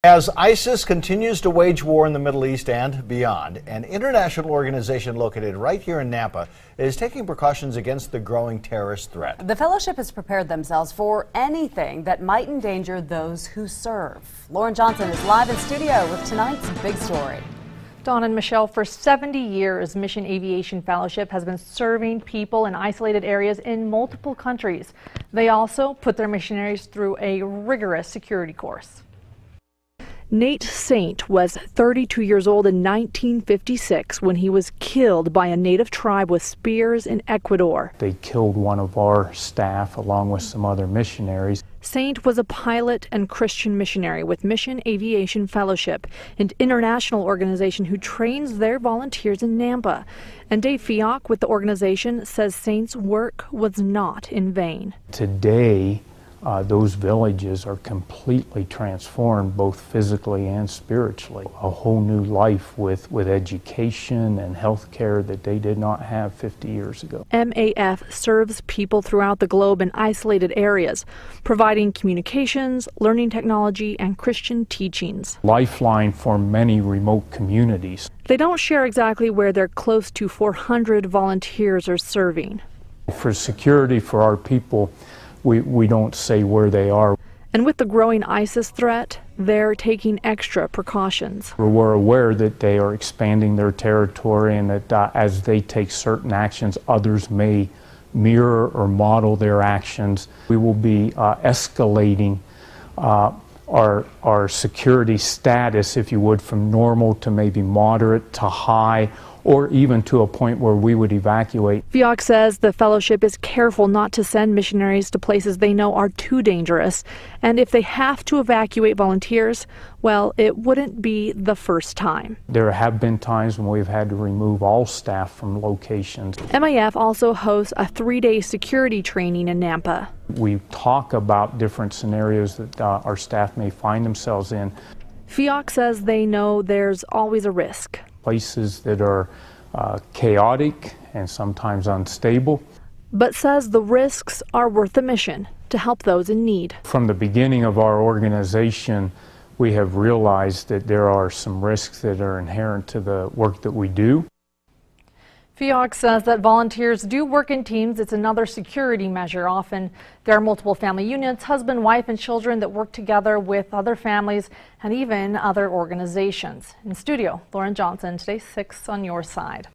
As ISIS continues to wage war in the Middle East and beyond, an international organization located right here in Nampa is taking precautions against the growing terrorist threat. The fellowship has prepared themselves for anything that might endanger those who serve. Lauren Johnson is live in studio with tonight's big story. Dawn and Michelle, for 70 years, Missionary Aviation Fellowship has been serving people in isolated areas in multiple countries. They also put their missionaries through a rigorous security course. Nate Saint was 32 years old in 1956 when he was killed by a native tribe with spears in Ecuador. They killed one of our staff along with some other missionaries. Saint was a pilot and Christian missionary with Missionary Aviation Fellowship, an international organization who trains their volunteers in Nampa. And Dave Fioc with the organization says Saint's work was not in vain. Today, those villages are completely transformed, both physically and spiritually. A whole new life with education and health care that they did not have 50 years ago. MAF serves people throughout the globe in isolated areas, providing communications, learning technology, and Christian teachings. Lifeline for many remote communities. They don't share exactly where their close to 400 volunteers are serving. For security for our people, we don't say where they are. And with the growing ISIS threat, they're taking extra precautions. We're aware that they are expanding their territory and that as they take certain actions, others may mirror or model their actions. We will be escalating our security status, if you would, from normal to maybe moderate to high, or even to a point where we would evacuate. Fioc says the fellowship is careful not to send missionaries to places they know are too dangerous. And if they have to evacuate volunteers, well, it wouldn't be the first time. There have been times when we've had to remove all staff from locations. MIF also hosts a 3-day security training in Nampa. We talk about different scenarios that our staff may find themselves in. Fioc says they know there's always a risk. Places that are chaotic and sometimes unstable. But says the risks are worth the mission to help those in need. From the beginning of our organization, we have realized that there are some risks that are inherent to the work that we do. Fioc says that volunteers do work in teams. It's another security measure. Often there are multiple family units, husband, wife, and children that work together with other families and even other organizations. In studio, Lauren Johnson, today's 6 on your side.